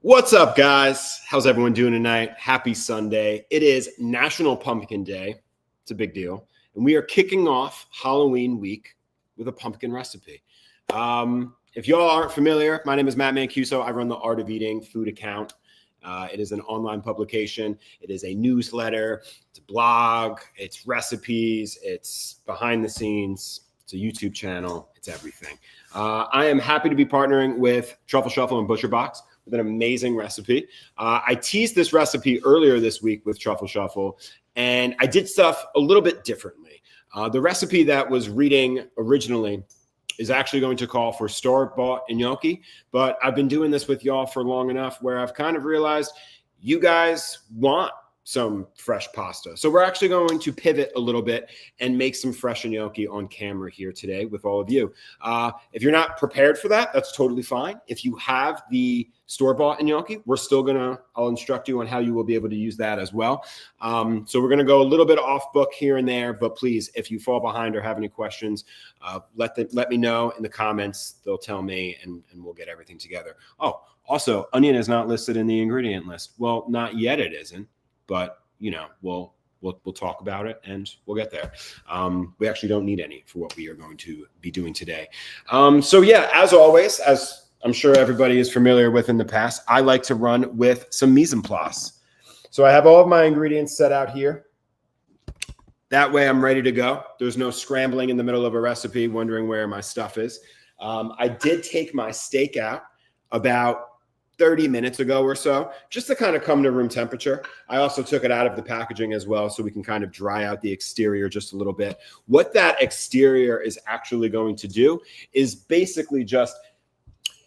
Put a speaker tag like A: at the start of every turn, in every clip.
A: What's up, guys? How's everyone doing tonight? Happy Sunday. It is National Pumpkin Day. It's a big deal. And we are kicking off Halloween week with a pumpkin recipe. If y'all aren't familiar, my name is Matt Mancuso. I run the Art of Eating food account. It is an online publication. It is a newsletter. It's a blog. It's recipes. It's behind the scenes. It's a YouTube channel. It's everything. I am happy to be partnering with Truffle Shuffle and ButcherBox with an amazing recipe. I teased this recipe earlier this week with Truffle Shuffle, and I did stuff a little bit differently. The recipe that was reading originally is actually going to call for store-bought gnocchi, but I've been doing this with y'all for long enough where I've kind of realized you guys want some fresh pasta. So we're actually going to pivot a little bit and make some fresh gnocchi on camera here today with all of you. If you're not prepared for that, that's totally fine. If you have the store-bought gnocchi, I'll instruct you on how you will be able to use that as well. So we're gonna go a little bit off book here and there, but please, if you fall behind or have any questions, let me know in the comments. They'll tell me and we'll get everything together. Oh, also, onion is not listed in the ingredient list. Well, not yet it isn't. But, you know, we'll talk about it and we'll get there. We actually don't need any for what we are going to be doing today. So yeah, as always, as I'm sure everybody is familiar with in the past, I like to run with some mise en place. So I have all of my ingredients set out here. That way I'm ready to go. There's no scrambling in the middle of a recipe, wondering where my stuff is. I did take my steak out about 30 minutes ago or so, just to kind of come to room temperature. I also took it out of the packaging as well so we can kind of dry out the exterior just a little bit. What that exterior is actually going to do is basically just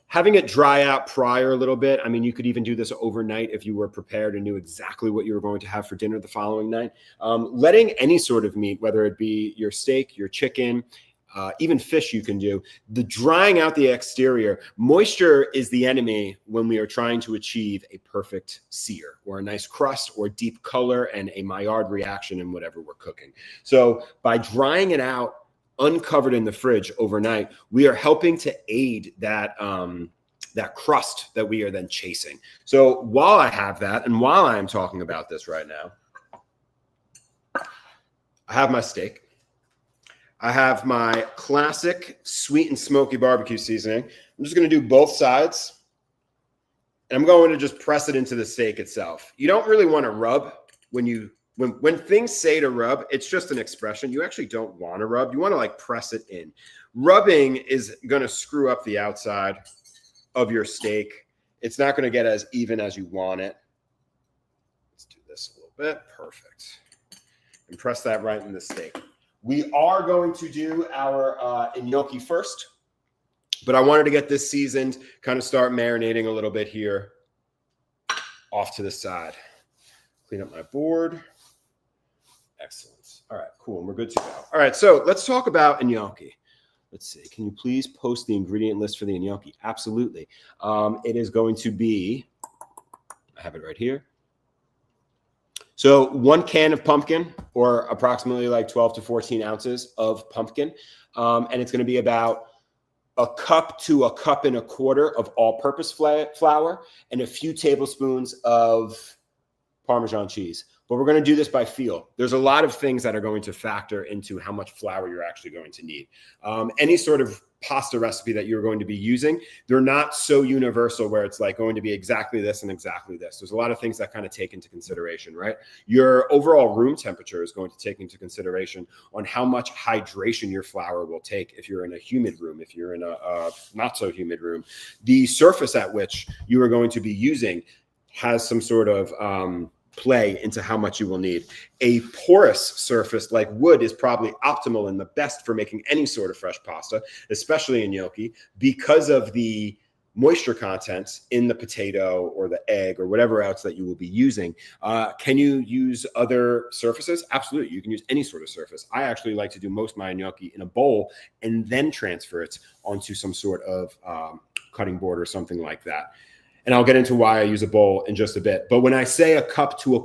A: having it dry out prior a little bit. I mean, you could even do this overnight if you were prepared and knew exactly what you were going to have for dinner the following night. Letting any sort of meat, whether it be your steak, your chicken, even fish you can do, the drying out the exterior. Moisture is the enemy when we are trying to achieve a perfect sear or a nice crust or deep color and a Maillard reaction in whatever we're cooking. So by drying it out uncovered in the fridge overnight, we are helping to aid that that crust that we are then chasing. So while I have that, and while I'm talking about this right now, I have my steak. I have my classic sweet and smoky barbecue seasoning. I'm just going to do both sides, and I'm going to just press it into the steak itself. You don't really want to rub when things say to rub. It's just an expression. You actually don't want to rub. You want to like press it in. Rubbing is going to screw up the outside of your steak. It's not going to get as even as you want it. Let's do this a little bit. Perfect. And press that right in the steak. We are going to do our gnocchi first, but I wanted to get this seasoned, kind of start marinating a little bit here off to the side. Clean up my board. Excellent. All right, cool. And we're good to go. All right, so let's talk about gnocchi. Let's see. Can you please post the ingredient list for the gnocchi? Absolutely. It is going to be, I have it right here. So 1 can of pumpkin, or approximately like 12 to 14 ounces of pumpkin. And it's going to be about a cup to a cup and a quarter of all-purpose flour and a few tablespoons of Parmesan cheese. But we're going to do this by feel. There's a lot of things that are going to factor into how much flour you're actually going to need. Any sort of pasta recipe that you're going to be using, they're not so universal where it's like going to be exactly this and exactly this. There's a lot of things that kind of take into consideration, right? Your overall room temperature is going to take into consideration on how much hydration your flour will take if you're in a humid room, if you're in a not so humid room. The surface at which you are going to be using has some sort of play into how much you will need. A porous surface like wood is probably optimal and the best for making any sort of fresh pasta, especially in gnocchi, because of the moisture content in the potato or the egg or whatever else that you will be using. Can you use other surfaces? Absolutely. You can use any sort of surface. I actually like to do most of my gnocchi in a bowl and then transfer it onto some sort of cutting board or something like that. And I'll get into why I use a bowl in just a bit. But when I say a cup to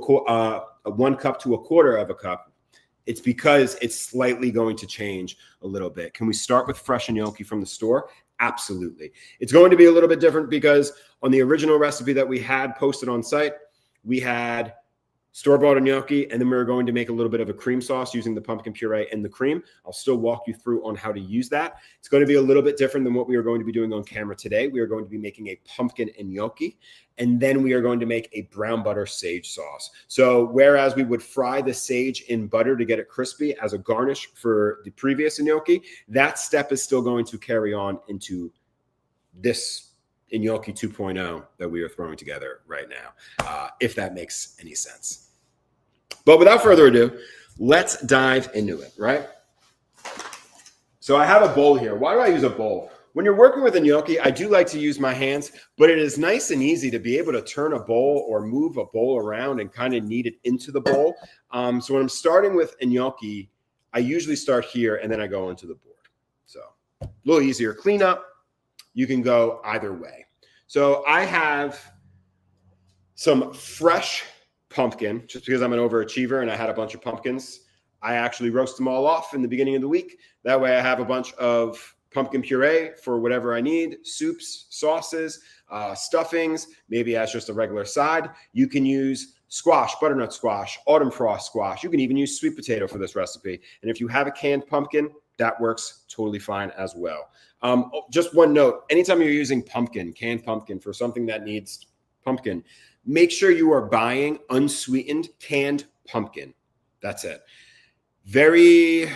A: 1 cup to a quarter of a cup, it's because it's slightly going to change a little bit. Can we start with fresh gnocchi from the store? Absolutely. It's going to be a little bit different because on the original recipe that we had posted on site, we had store-bought gnocchi, and then we were going to make a little bit of a cream sauce using the pumpkin puree and the cream. I'll still walk you through on how to use that. It's going to be a little bit different than what we are going to be doing on camera today. We are going to be making a pumpkin gnocchi, and then we are going to make a brown butter sage sauce. So whereas we would fry the sage in butter to get it crispy as a garnish for the previous gnocchi, that step is still going to carry on into this gnocchi 2.0 that we are throwing together right now, if that makes any sense. But without further ado, let's dive into it, right? So I have a bowl here. Why do I use a bowl? When you're working with a gnocchi, I do like to use my hands, but it is nice and easy to be able to turn a bowl or move a bowl around and kind of knead it into the bowl. So when I'm starting with a gnocchi, I usually start here and then I go onto the board. So a little easier cleanup. You can go either way. So I have some fresh pumpkin, just because I'm an overachiever and I had a bunch of pumpkins. I actually roast them all off in the beginning of the week. That way I have a bunch of pumpkin puree for whatever I need, soups, sauces, stuffings, maybe as just a regular side. You can use squash, butternut squash, autumn frost squash. You can even use sweet potato for this recipe. And if you have a canned pumpkin, that works totally fine as well. Just one note, anytime you're using pumpkin, canned pumpkin for something that needs pumpkin, make sure you are buying unsweetened canned pumpkin. That's it. Very,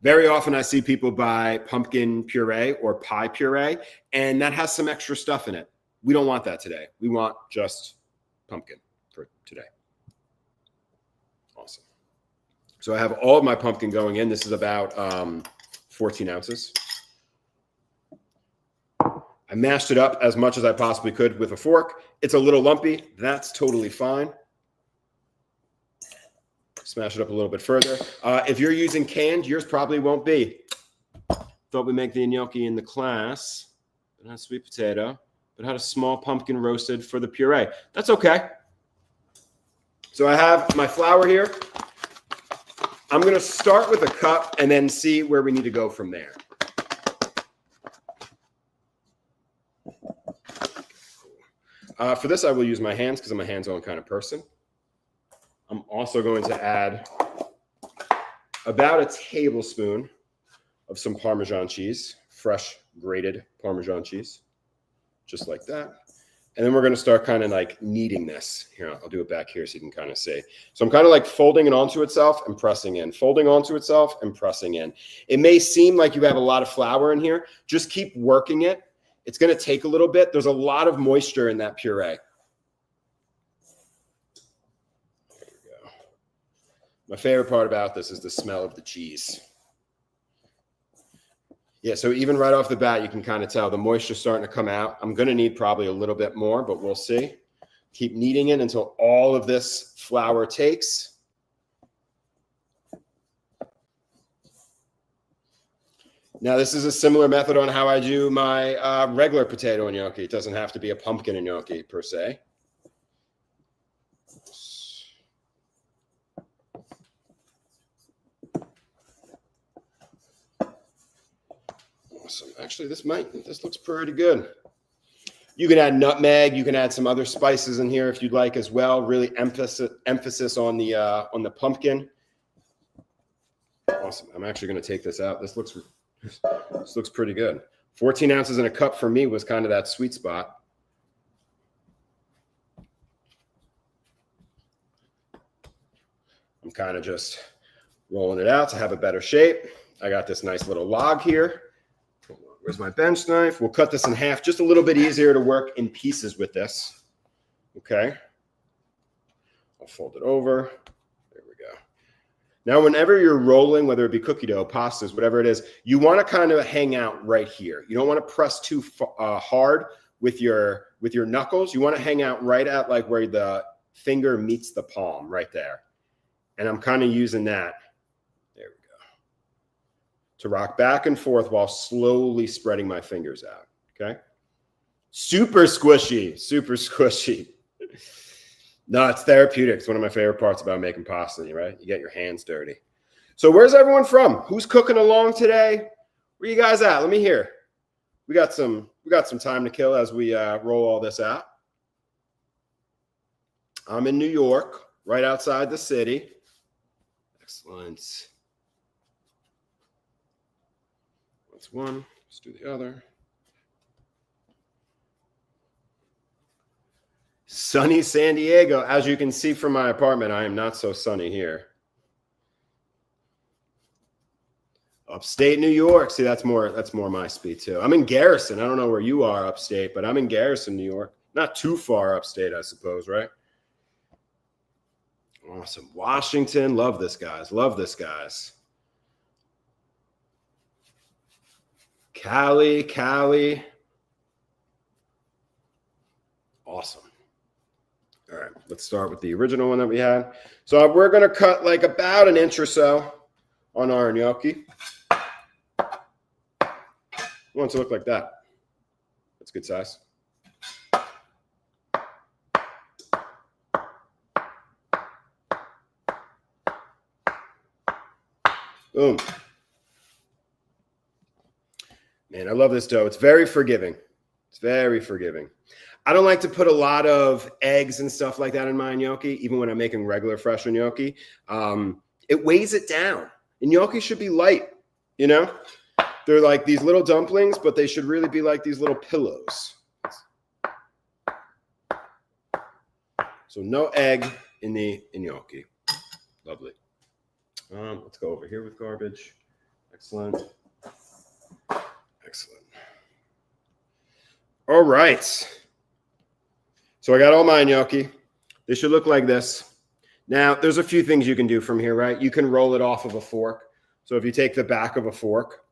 A: very often I see people buy pumpkin puree or pie puree, and that has some extra stuff in it. We don't want that today. We want just pumpkin for today. Awesome. So I have all of my pumpkin going in. This is about 14 ounces. I mashed it up as much as I possibly could with a fork. It's a little lumpy. That's totally fine. Smash it up a little bit further. If you're using canned, yours probably won't be. Thought we'd make the gnocchi in the class, but not sweet potato, but had a small pumpkin roasted for the puree. That's okay. So I have my flour here. I'm going to start with a cup and then see where we need to go from there. For this, I will use my hands because I'm a hands-on kind of person. I'm also going to add about a tablespoon of some Parmesan cheese, fresh grated Parmesan cheese, just like that. And then we're going to start kind of like kneading this. Here, I'll do it back here so you can kind of see. So I'm kind of like folding it onto itself and pressing in, folding onto itself and pressing in. It may seem like you have a lot of flour in here. Just keep working it. It's going to take a little bit. There's a lot of moisture in that puree. There we go. My favorite part about this is the smell of the cheese. Yeah, so even right off the bat, you can kind of tell the moisture starting to come out. I'm going to need probably a little bit more, but we'll see. Keep kneading it until all of this flour takes. Now, this is a similar method on how I do my regular potato gnocchi. It doesn't have to be a pumpkin gnocchi per se. Awesome. Actually, this looks pretty good. You can add nutmeg. You can add some other spices in here if you'd like as well. Really emphasis on the pumpkin. Awesome. I'm actually going to take this out. This looks pretty good. 14 ounces in a cup for me was kind of that sweet spot. I'm kind of just rolling it out to have a better shape. I got this nice little log here. Where's my bench knife? We'll cut this in half, just a little bit easier to work in pieces with this. Okay. I'll fold it over. There we go. Now, whenever you're rolling, whether it be cookie dough, pastas, whatever it is, you want to kind of hang out right here. You don't want to press too hard with your knuckles. You want to hang out right at like where the finger meets the palm, right there. And I'm kind of using that. There we go. To rock back and forth while slowly spreading my fingers out. Okay. Super squishy, super squishy. No, it's therapeutic. It's one of my favorite parts about making pasta, right? You get your hands dirty. So where's everyone from? Who's cooking along today? Where you guys at? Let me hear. We got some time to kill as we roll all this out. I'm in New York, right outside the city. Excellent. That's one. Let's do the other. Sunny San Diego. As you can see from my apartment, I am not so sunny here. Upstate New York. See, that's more my speed too. I'm in Garrison. I don't know where you are upstate, but I'm in Garrison, New York. Not too far upstate, I suppose, right? Awesome. Washington. Love this, guys. Love this, guys. Cali. Awesome. All right, let's start with the original one that we had. So we're going to cut like about an inch or so on our gnocchi. I want it to look like that. That's good size. Boom. Man, I love this dough. It's very forgiving. It's very forgiving. I don't like to put a lot of eggs and stuff like that in my gnocchi, even when I'm making regular fresh gnocchi. It weighs it down. And gnocchi should be light, you know? They're like these little dumplings, but they should really be like these little pillows. So no egg in the gnocchi. Lovely. Let's go over here with garbage. Excellent. Excellent. All right. So I got all my gnocchi. They should look like this. Now, there's a few things you can do from here, right? You can roll it off of a fork. So if you take the back of a fork,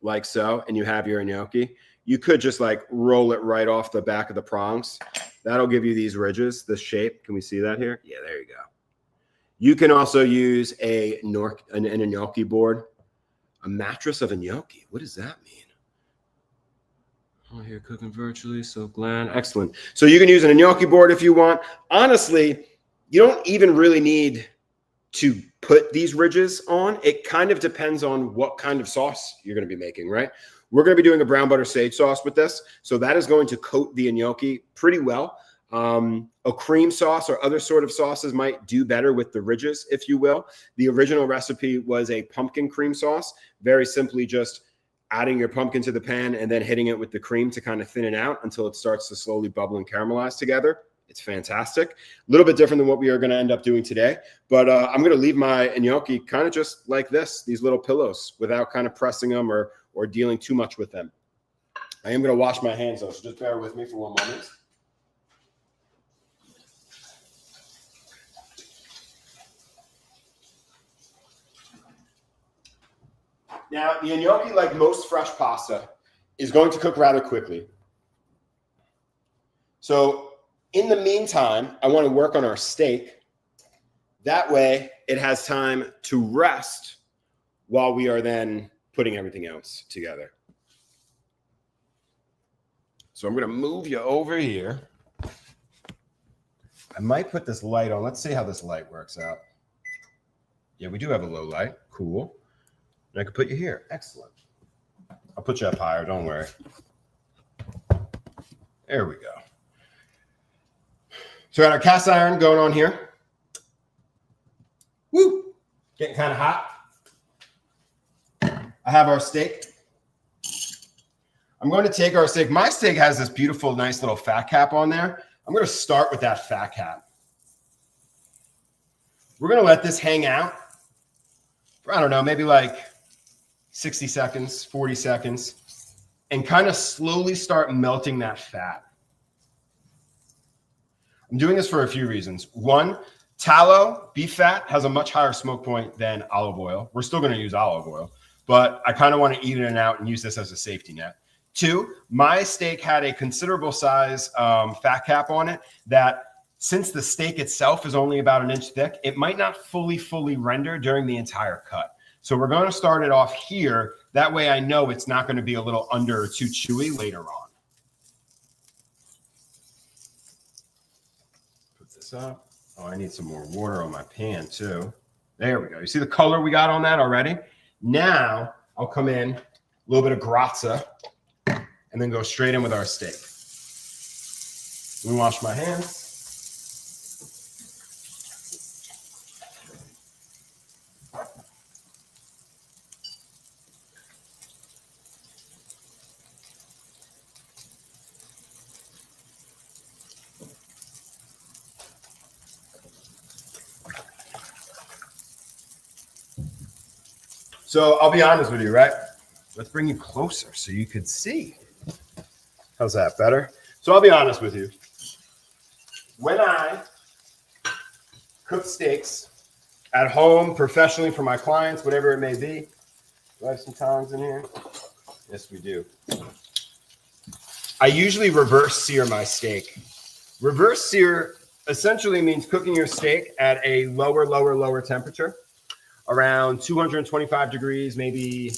A: like so, and you have your gnocchi, you could just like roll it right off the back of the prongs. That'll give you these ridges, this shape. Can we see that here? Yeah, there you go. You can also use a gnocchi board. A mattress of a gnocchi. What does that mean? Oh, here cooking virtually, so glad. Excellent. So you can use an gnocchi board if you want. Honestly, you don't even really need to put these ridges on. It kind of depends on what kind of sauce you're going to be making, right? We're going to be doing a brown butter sage sauce with this. So that is going to coat the gnocchi pretty well. A cream sauce or other sort of sauces might do better with the ridges, if you will. The original recipe was a pumpkin cream sauce, very simply just adding your pumpkin to the pan and then hitting it with the cream to kind of thin it out until it starts to slowly bubble and caramelize together. It's fantastic. A little bit different than what we are going to end up doing today, but I'm going to leave my gnocchi kind of just like this, these little pillows, without kind of pressing them or dealing too much with them. I am going to wash my hands though, so just bear with me for one moment. Now, the gnocchi, like most fresh pasta, is going to cook rather quickly. So in the meantime, I want to work on our steak. That way, it has time to rest while we are then putting everything else together. So I'm going to move you over here. I might put this light on. Let's see how this light works out. Yeah, we do have a low light. Cool. And I could put you here. Excellent. I'll put you up higher. Don't worry. There we go. So we got our cast iron going on here. Woo! Getting kind of hot. I have our steak. I'm going to take our steak. My steak has this beautiful, nice little fat cap on there. I'm going to start with that fat cap. We're going to let this hang out for, I don't know, maybe like 60 seconds, 40 seconds, and kind of slowly start melting that fat. I'm doing this for a few reasons. One, tallow, beef fat, has a much higher smoke point than olive oil. We're still going to use olive oil, but I kind of want to even it out and use this as a safety net. Two, my steak had a considerable size fat cap on it that, since the steak itself is only about 1 inch thick, it might not fully render during the entire cut. So we're going to start it off here. That way I know it's not going to be a little under or too chewy later on. Put this up. Oh, I need some more water on my pan too. There we go. You see the color we got on that already? Now I'll come in, a little bit of grazza, and then go straight in with our steak. Let me wash my hands. So I'll be honest with you, right? Let's bring you closer so you could see. How's that better? So I'll be honest with you. When I cook steaks at home, professionally for my clients, whatever it may be, do I have some tongs in here? Yes, we do. I usually reverse sear my steak. Reverse sear essentially means cooking your steak at a lower temperature, around 225 degrees, maybe.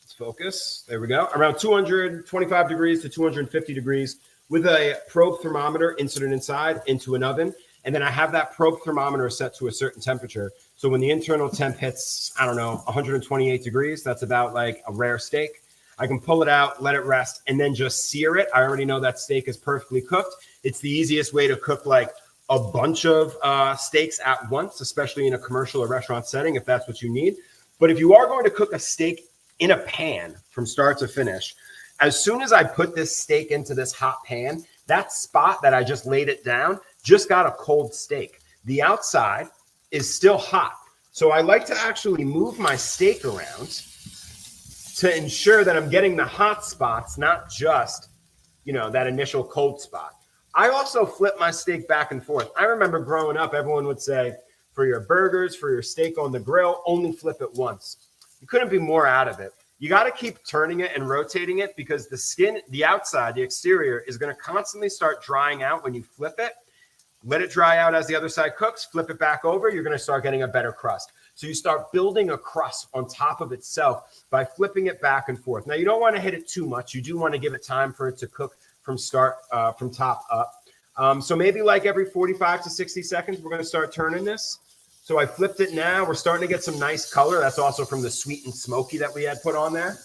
A: Let's focus. There we go. Around 225 degrees to 250 degrees with a probe thermometer inserted inside into an oven. And then I have that probe thermometer set to a certain temperature. So when the internal temp hits, I don't know, 128 degrees, that's about like a rare steak. I can pull it out, let it rest, and then just sear it. I already know that steak is perfectly cooked. It's the easiest way to cook like a bunch of steaks at once, especially in a commercial or restaurant setting, if that's what you need. But if you are going to cook a steak in a pan from start to finish, as soon as I put this steak into this hot pan, that spot that I just laid it down just got a cold steak. The outside is still hot. So I like to actually move my steak around to ensure that I'm getting the hot spots, not just, that initial cold spot. I also flip my steak back and forth. I remember growing up, everyone would say, for your burgers, for your steak on the grill, only flip it once. You couldn't be more out of it. You got to keep turning it and rotating it because the skin, the outside, the exterior is going to constantly start drying out when you flip it. Let it dry out as the other side cooks, flip it back over, you're going to start getting a better crust. So you start building a crust on top of itself by flipping it back and forth. Now, you don't want to hit it too much. You do want to give it time for it to cook from top up. So maybe like every 45 to 60 seconds, we're going to start turning this. So I flipped it now. We're starting to get some nice color. That's also from the sweet and smoky that we had put on there.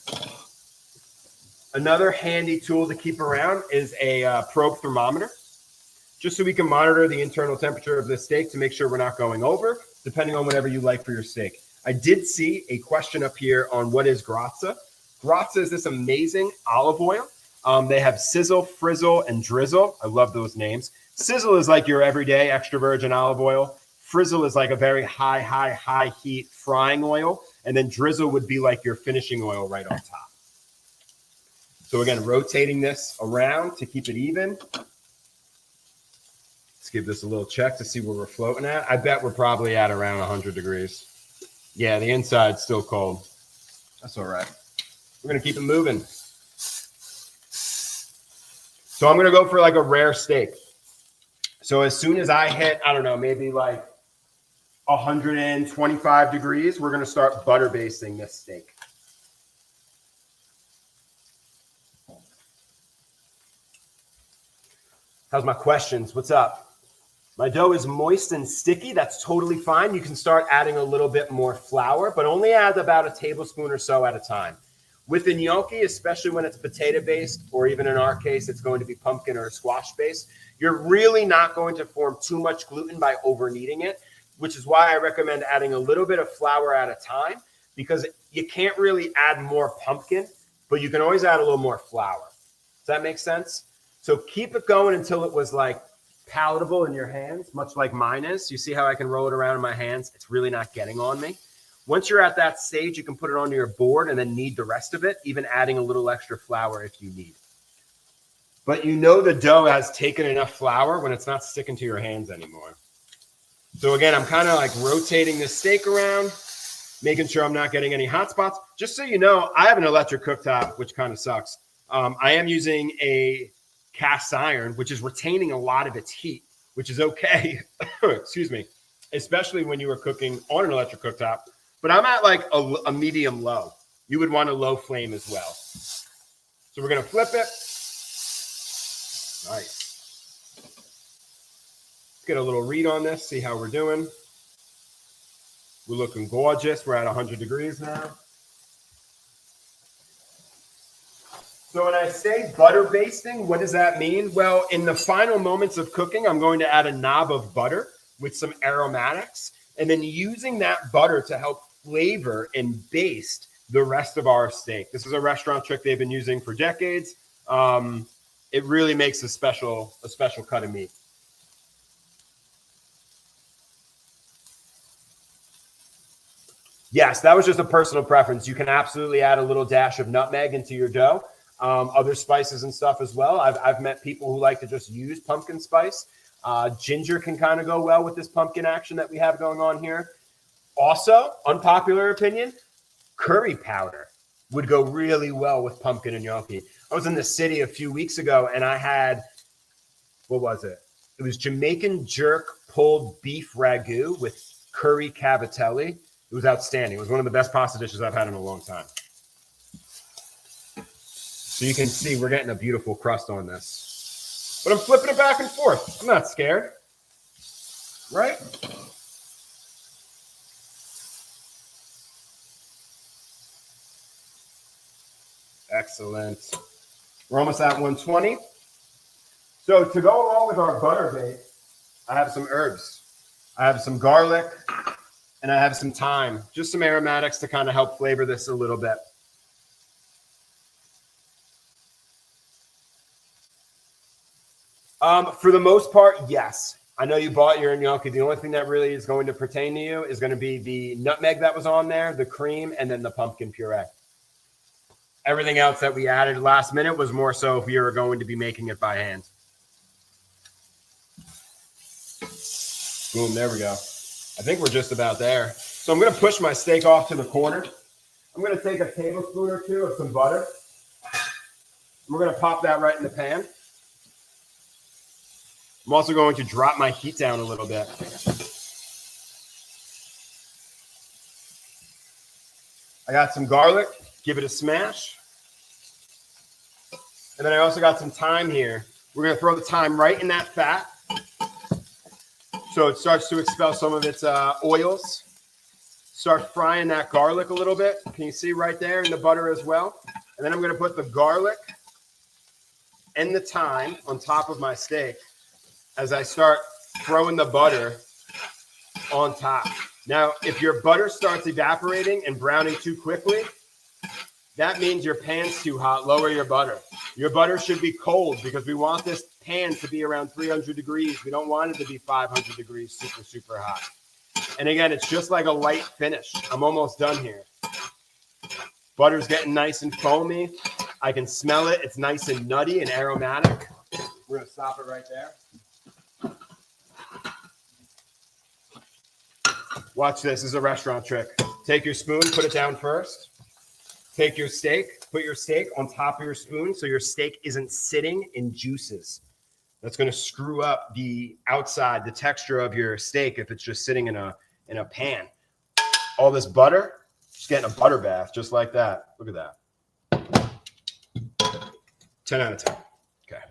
A: Another handy tool to keep around is a probe thermometer, just so we can monitor the internal temperature of the steak to make sure we're not going over, depending on whatever you like for your steak. I did see a question up here on what is grated. Grated is this amazing olive oil. They have sizzle, frizzle, and drizzle. I love those names. Sizzle is like your everyday extra virgin olive oil. Frizzle is like a very high heat frying oil. And then drizzle would be like your finishing oil right on top. So again, rotating this around to keep it even. Let's give this a little check to see where we're floating at. I bet we're probably at around 100 degrees. Yeah, the inside's still cold. That's all right. We're going to keep it moving. So I'm going to go for like a rare steak. So as soon as I hit, I don't know, maybe like 125 degrees, we're going to start butter basting this steak. How's my questions? What's up? My dough is moist and sticky. That's totally fine. You can start adding a little bit more flour, but only add about a tablespoon or so at a time. With the gnocchi, especially when it's potato-based, or even in our case, it's going to be pumpkin or squash-based, you're really not going to form too much gluten by over-kneading it, which is why I recommend adding a little bit of flour at a time, because you can't really add more pumpkin, but you can always add a little more flour. Does that make sense? So keep it going until it was like palatable in your hands, much like mine is. You see how I can roll it around in my hands? It's really not getting on me. Once you're at that stage, you can put it onto your board and then knead the rest of it, even adding a little extra flour if you need. But you know the dough has taken enough flour when it's not sticking to your hands anymore. So again, I'm kind of like rotating this steak around, making sure I'm not getting any hot spots. Just so you know, I have an electric cooktop, which kind of sucks. I am using a cast iron, which is retaining a lot of its heat, which is okay. Excuse me, especially when you are cooking on an electric cooktop. But I'm at like a medium low. You would want a low flame as well. So we're going to flip it. Nice. Let's get a little read on this, see how we're doing. We're looking gorgeous. We're at 100 degrees now. So when I say butter basting, what does that mean? Well, in the final moments of cooking, I'm going to add a knob of butter with some aromatics, and then using that butter to help flavor and baste the rest of our steak. This is a restaurant trick they've been using for decades. It really makes a special cut of meat. Yes, that was just a personal preference. You can absolutely add a little dash of nutmeg into your dough. Other spices and stuff as well. I've met people who like to just use pumpkin spice. Ginger can kind of go well with this pumpkin action that we have going on here. Also, unpopular opinion, curry powder would go really well with pumpkin and gnocchi. I was in the city a few weeks ago and I had, what was it? It was Jamaican jerk pulled beef ragu with curry cavatelli. It was outstanding. It was one of the best pasta dishes I've had in a long time. So you can see we're getting a beautiful crust on this. But I'm flipping it back and forth. I'm not scared. Right? Excellent. We're almost at 120. So to go along with our butter base, I have some herbs. I have some garlic and I have some thyme. Just some aromatics to kind of help flavor this a little bit. For the most part, yes. I know you bought your gnocchi. The only thing that really is going to pertain to you is going to be the nutmeg that was on there, the cream, and then the pumpkin puree. Everything else that we added last minute was more so if we were going to be making it by hand. Boom, there we go. I think we're just about there. So I'm going to push my steak off to the corner. I'm going to take a tablespoon or two of some butter. We're going to pop that right in the pan. I'm also going to drop my heat down a little bit. I got some garlic. Give it a smash. And then I also got some thyme here. We're going to throw the thyme right in that fat, so it starts to expel some of its oils. Start frying that garlic a little bit. Can you see right there in the butter as well? And then I'm going to put the garlic and the thyme on top of my steak as I start throwing the butter on top. Now, if your butter starts evaporating and browning too quickly, that means your pan's too hot. Lower your butter. Your butter should be cold because we want this pan to be around 300 degrees. We don't want it to be 500 degrees, super, super hot. And again, it's just like a light finish. I'm almost done here. Butter's getting nice and foamy. I can smell it. It's nice and nutty and aromatic. We're going to stop it right there. Watch this. This is a restaurant trick. Take your spoon, put it down first. Take your steak, put your steak on top of your spoon so your steak isn't sitting in juices. That's going to screw up the outside, the texture of your steak if it's just sitting in a pan. All this butter, just getting a butter bath just like that. Look at that. 10 out of 10. Okay.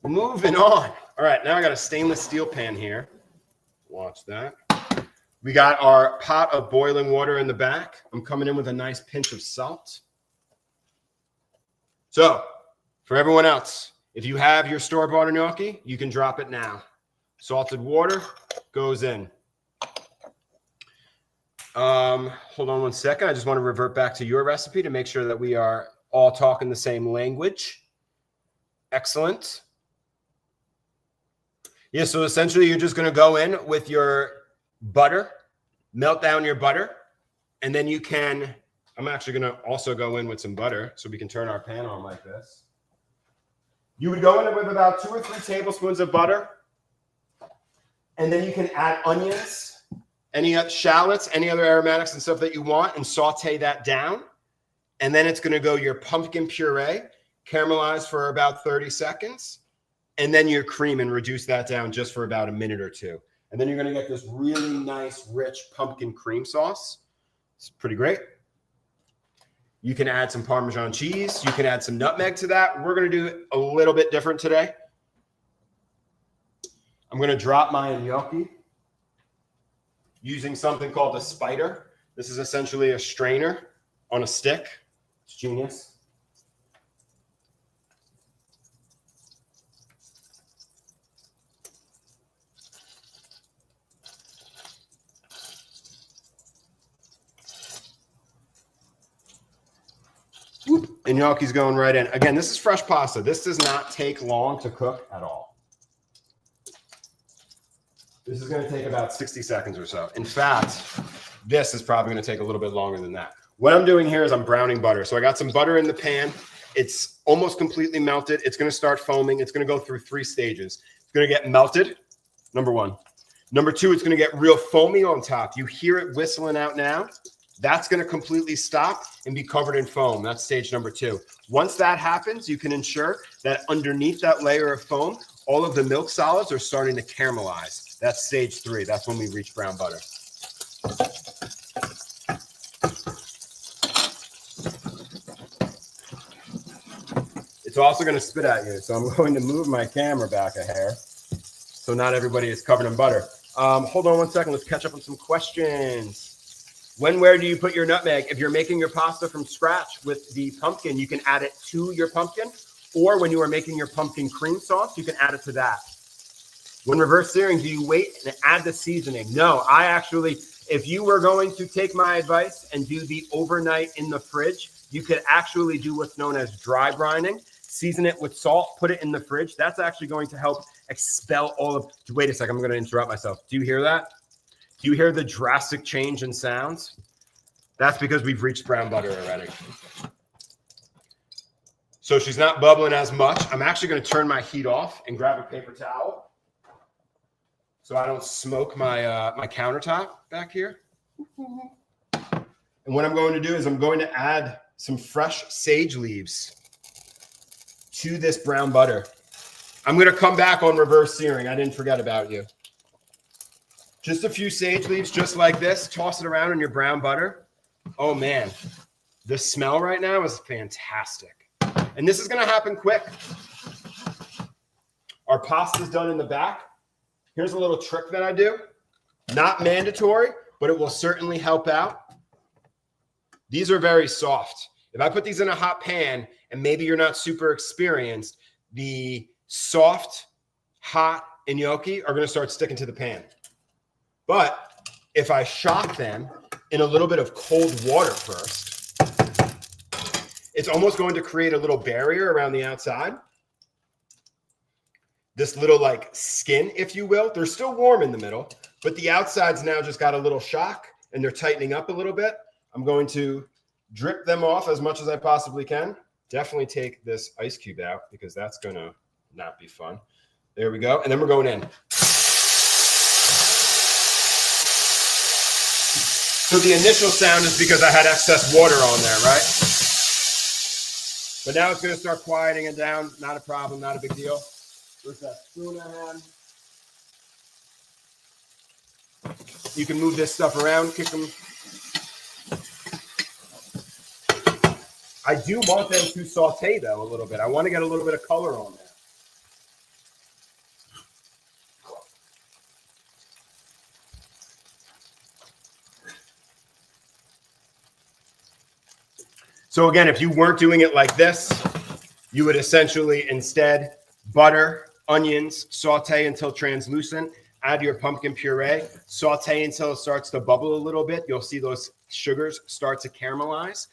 A: Moving on. All right, now I got a stainless steel pan here. Watch that. We got our pot of boiling water in the back. I'm coming in with a nice pinch of salt. So, for everyone else, if you have your store-bought gnocchi, you can drop it now. Salted water goes in. Hold on one second. I just want to revert back to your recipe to make sure that we are all talking the same language. Excellent. Yeah, so essentially you're just going to go in with your butter, melt down your butter, and then you can, I'm actually going to also go in with some butter so we can turn our pan on like this. You would go in with about 2 or 3 tablespoons of butter, and then you can add onions, any shallots, any other aromatics and stuff that you want, and saute that down. And then it's going to go your pumpkin puree, caramelized for about 30 seconds, and then your cream, and reduce that down just for about a minute or 2. And then you're going to get this really nice, rich pumpkin cream sauce. It's pretty great. You can add some Parmesan cheese. You can add some nutmeg to that. We're going to do it a little bit different today. I'm going to drop my gnocchi using something called a spider. This is essentially a strainer on a stick. It's genius. And gnocchi's going right in. Again, this is fresh pasta. This does not take long to cook at all. This is going to take about 60 seconds or so. In fact, this is probably going to take a little bit longer than that. What I'm doing here is I'm browning butter. So I got some butter in the pan. It's almost completely melted. It's going to start foaming. It's going to go through 3 stages. It's going to get melted, number 1. Number 2, it's going to get real foamy on top. You hear it whistling out now. That's going to completely stop and be covered in foam. That's stage number 2. Once that happens, you can ensure that underneath that layer of foam, all of the milk solids are starting to caramelize. That's stage 3. That's when we reach brown butter. It's also going to spit at you. So I'm going to move my camera back a hair so not everybody is covered in butter. Hold on one second. Let's catch up on some questions. Where do you put your nutmeg? If you're making your pasta from scratch with the pumpkin, you can add it to your pumpkin. Or when you are making your pumpkin cream sauce, you can add it to that. When reverse searing, do you wait and add the seasoning? No, I actually, if you were going to take my advice and do the overnight in the fridge, you could actually do what's known as dry brining. Season it with salt, put it in the fridge. That's actually going to help expel all of, wait a second, I'm going to interrupt myself. Do you hear that? Do you hear the drastic change in sounds? That's because we've reached brown butter already. So she's not bubbling as much. I'm actually going to turn my heat off and grab a paper towel. so I don't smoke my my countertop back here. And what I'm going to do is I'm going to add some fresh sage leaves to this brown butter. I'm going to come back on reverse searing. I didn't forget about you. Just a few sage leaves just like this. Toss it around in your brown butter. Oh, man. The smell right now is fantastic. And this is going to happen quick. Our pasta's done in the back. Here's a little trick that I do. Not mandatory, but it will certainly help out. These are very soft. If I put these in a hot pan and maybe you're not super experienced, the soft, hot gnocchi are going to start sticking to the pan. But if I shock them in a little bit of cold water first, it's almost going to create a little barrier around the outside. This little like skin, if you will. They're still warm in the middle, but the outside's now just got a little shock and they're tightening up a little bit. I'm going to drip them off as much as I possibly can. Definitely take this ice cube out because that's going to not be fun. There we go. And then we're going in. So the initial sound is because I had excess water on there, right? But now it's going to start quieting it down. Not a problem, not a big deal. Where's that spoon I had? You can move this stuff around, kick them. I do want them to saute, though, a little bit. I want to get a little bit of color on there. So again, if you weren't doing it like this, you would essentially instead butter, onions, saute until translucent, add your pumpkin puree, saute until it starts to bubble a little bit. You'll see those sugars start to caramelize.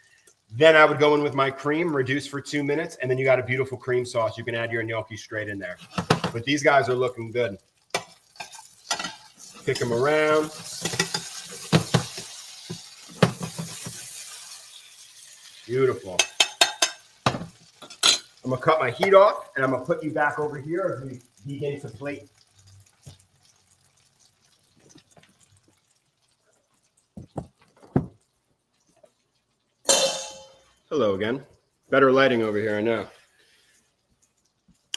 A: Then I would go in with my cream, reduce for 2 minutes, and then you got a beautiful cream sauce. You can add your gnocchi straight in there. But these guys are looking good. Kick them around. Beautiful. I'm going to cut my heat off, and I'm going to put you back over here as we begin to plate. Hello again. Better lighting over here, I know.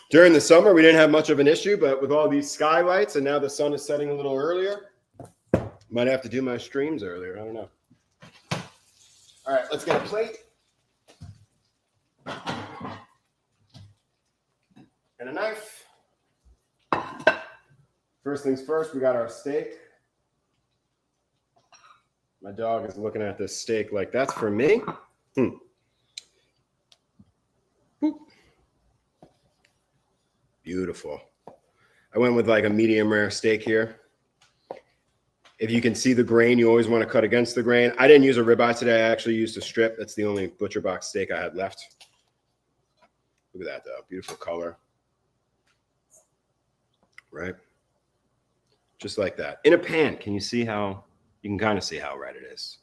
A: During the summer, we didn't have much of an issue, but with all these skylights and now the sun is setting a little earlier, might have to do my streams earlier. I don't know. All right, let's get a plate. And a knife. First things first, we got our steak. My dog is looking at this steak like, that's for me? Boop. Beautiful. I went with like a medium rare steak here. If you can see the grain, you always want to cut against the grain. I didn't use a ribeye today. I actually used a strip. That's the only ButcherBox steak I had left. Look at that though. Beautiful color. Right? Just like that. In a pan. Can you see how, you can kind of see how red it is.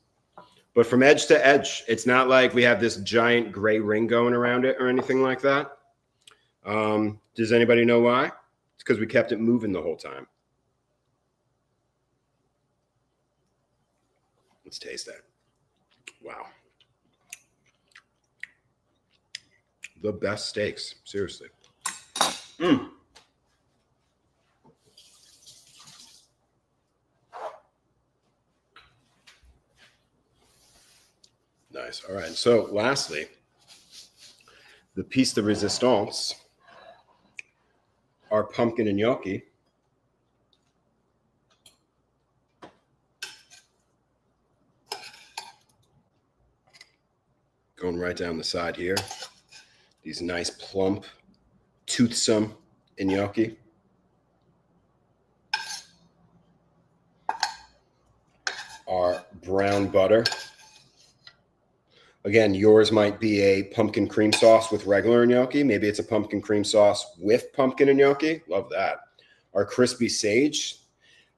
A: But from edge to edge, it's not like we have this giant gray ring going around it or anything like that. Does anybody know why? It's because we kept it moving the whole time. Let's taste that. Wow. The best steaks, seriously. Nice. All right. So lastly, the piece de resistance, our pumpkin gnocchi. Going right down the side here. These nice, plump, toothsome gnocchi. Our brown butter. Again, yours might be a pumpkin cream sauce with regular gnocchi. Maybe it's a pumpkin cream sauce with pumpkin gnocchi. Love that. Our crispy sage.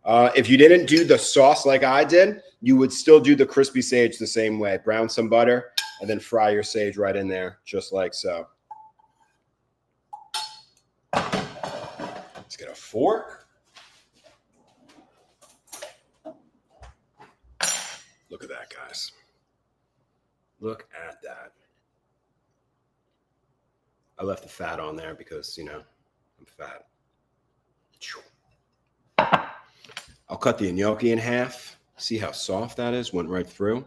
A: If you didn't do the sauce like I did, you would still do the crispy sage the same way. Brown some butter and then fry your sage right in there, just like so. Let's get a fork. Look at that, guys. Look at that. I left the fat on there because, you know, I'm fat. I'll cut the gnocchi in half. See how soft that is? Went right through.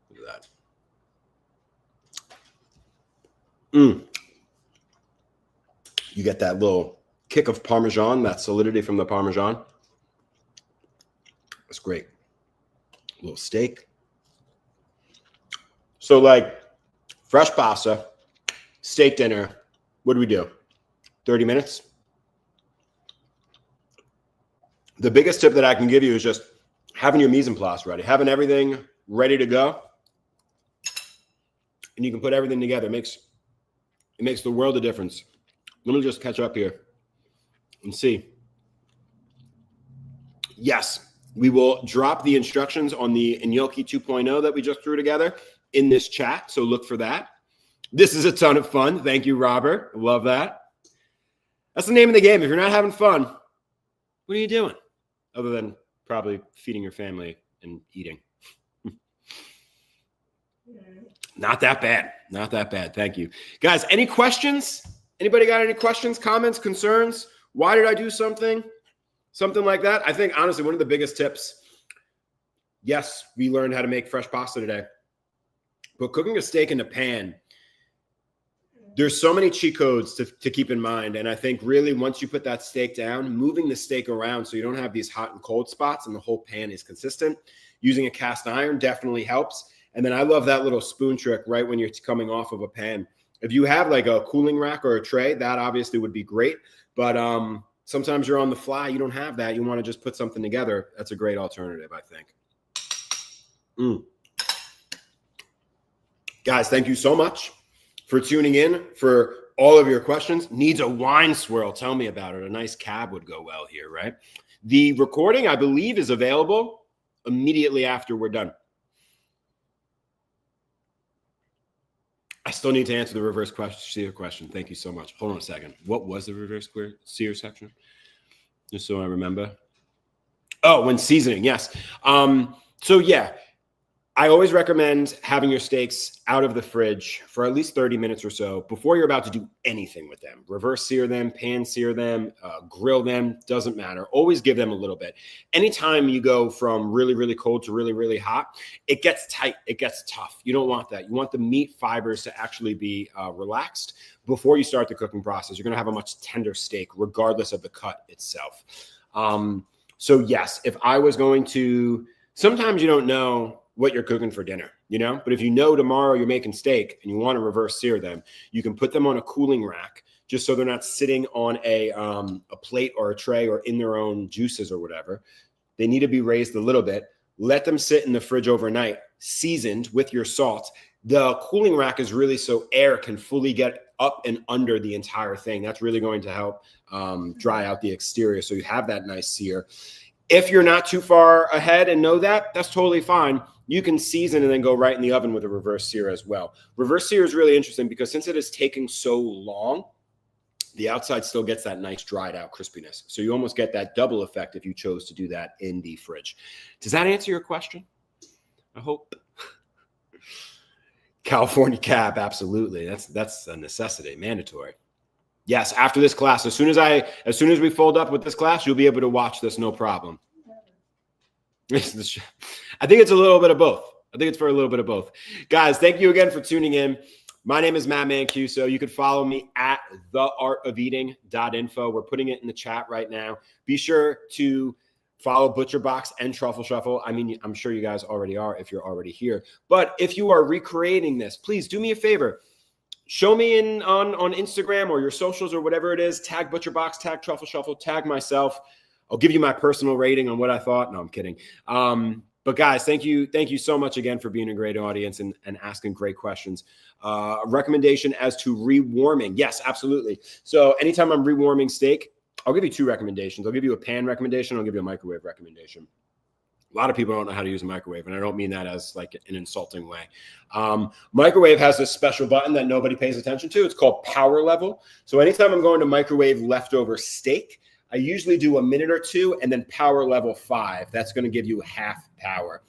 A: Look at that. You get that little kick of Parmesan, that solidity from the Parmesan. That's great. A little steak. So like fresh pasta, steak dinner. What do we do? 30 minutes? The biggest tip that I can give you is just having your mise en place ready, having everything ready to go. And you can put everything together. It makes the world of difference. Let me just catch up here and see. Yes, we will drop the instructions on the gnocchi 2.0 that we just threw together in this chat. So look for that. This is a ton of fun. Thank you, Robert. Love that. That's the name of the game. If you're not having fun, what are you doing? Other than probably feeding your family and eating. Not that bad. Not that bad. Thank you. Guys, any questions? Anybody got any questions, comments, concerns? Why did I do something? Something like that? I think, honestly, one of the biggest tips, yes, we learned how to make fresh pasta today. But cooking a steak in a pan, there's so many cheat codes to keep in mind. And I think really once you put that steak down, moving the steak around so you don't have these hot and cold spots and the whole pan is consistent. Using a cast iron definitely helps. And then I love that little spoon trick right when you're coming off of a pan. If you have like a cooling rack or a tray, that obviously would be great. But sometimes you're on the fly. You don't have that. You want to just put something together. That's a great alternative, I think. Guys, thank you so much for tuning in, for all of your questions. Needs a wine swirl. Tell me about it. A nice cab would go well here, right? The recording, I believe, is available immediately after we're done. I still need to answer the reverse sear question. Thank you so much. Hold on a second. What was the reverse sear section? Just so I remember. Oh, when seasoning, yes. So yeah, I always recommend having your steaks out of the fridge for at least 30 minutes or so before you're about to do anything with them. Reverse sear them, pan sear them, grill them, doesn't matter. Always give them a little bit. Anytime you go from really, really cold to really, really hot, it gets tight, it gets tough. You don't want that. You want the meat fibers to actually be relaxed before you start the cooking process. You're going to have a much tender steak regardless of the cut itself. So yes, if I was going to, sometimes you don't know what you're cooking for dinner, you know, but if you know tomorrow you're making steak and you want to reverse sear them, you can put them on a cooling rack just so they're not sitting on a plate or a tray or in their own juices or whatever. They need to be raised a little bit. Let them sit in the fridge overnight, seasoned with your salt. The cooling rack is really so air can fully get up and under the entire thing. That's really going to help dry out the exterior so you have that nice sear. If you're not too far ahead and know that, that's totally fine. You can season and then go right in the oven with a reverse sear as well. Reverse sear is really interesting because since it is taking so long, the outside still gets that nice dried out crispiness. So you almost get that double effect if you chose to do that in the fridge. Does that answer your question? I hope. California cab, absolutely. That's a necessity, mandatory. Yes, after this class, as soon as we fold up with this class, you'll be able to watch this, no problem. I think it's a little bit of both. I think it's for a little bit of both. Guys, thank you again for tuning in. My name is Matt Mancuso. You can follow me at theartofeating.info. We're putting it in the chat right now. Be sure to follow ButcherBox and Truffle Shuffle. I mean, I'm sure you guys already are if you're already here. But if you are recreating this, please do me a favor. Show me on Instagram or your socials or whatever it is. Tag ButcherBox, tag Truffle Shuffle, tag myself. I'll give you my personal rating on what I thought. No, I'm kidding. But guys, thank you so much again for being a great audience and asking great questions. A recommendation as to rewarming. Yes, absolutely. So anytime I'm rewarming steak, I'll give you two recommendations. I'll give you a pan recommendation. I'll give you a microwave recommendation. A lot of people don't know how to use a microwave, and I don't mean that as like an insulting way. Microwave has this special button that nobody pays attention to. It's called power level. So anytime I'm going to microwave leftover steak, I usually do a minute or two and then power level 5. That's going to give you half power.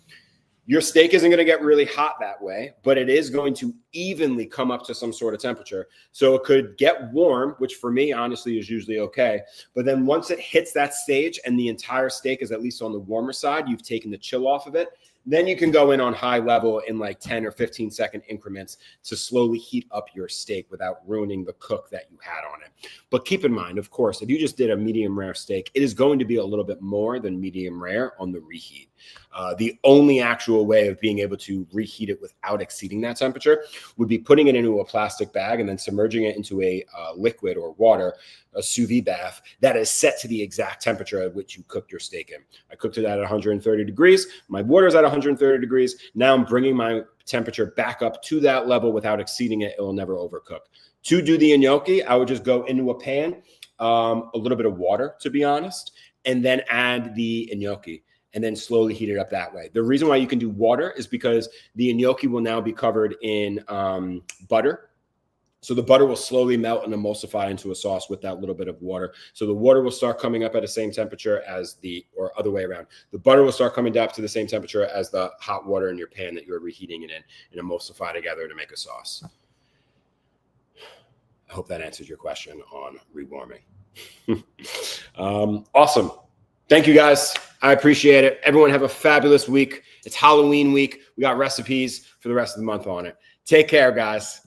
A: Your steak isn't going to get really hot that way, but it is going to evenly come up to some sort of temperature. So it could get warm, which for me, honestly, is usually okay. But then once it hits that stage and the entire steak is at least on the warmer side, you've taken the chill off of it. Then you can go in on high level in like 10 or 15 second increments to slowly heat up your steak without ruining the cook that you had on it. But keep in mind, of course, if you just did a medium rare steak, it is going to be a little bit more than medium rare on the reheat. The only actual way of being able to reheat it without exceeding that temperature would be putting it into a plastic bag and then submerging it into a liquid or water, a sous vide bath that is set to the exact temperature at which you cooked your steak in. I cooked it at 130 degrees. My water is at 130 degrees. Now I'm bringing my temperature back up to that level without exceeding it. It will never overcook. To do the gnocchi, I would just go into a pan, a little bit of water, to be honest, and then add the gnocchi and then slowly heat it up that way. The reason why you can do water is because the gnocchi will now be covered in butter. So the butter will slowly melt and emulsify into a sauce with that little bit of water. So the water will start coming up at the same temperature as or other way around. The butter will start coming up to the same temperature as the hot water in your pan that you're reheating it in and emulsify together to make a sauce. I hope that answers your question on rewarming. Awesome. Thank you, guys. I appreciate it. Everyone have a fabulous week. It's Halloween week. We got recipes for the rest of the month on it. Take care, guys.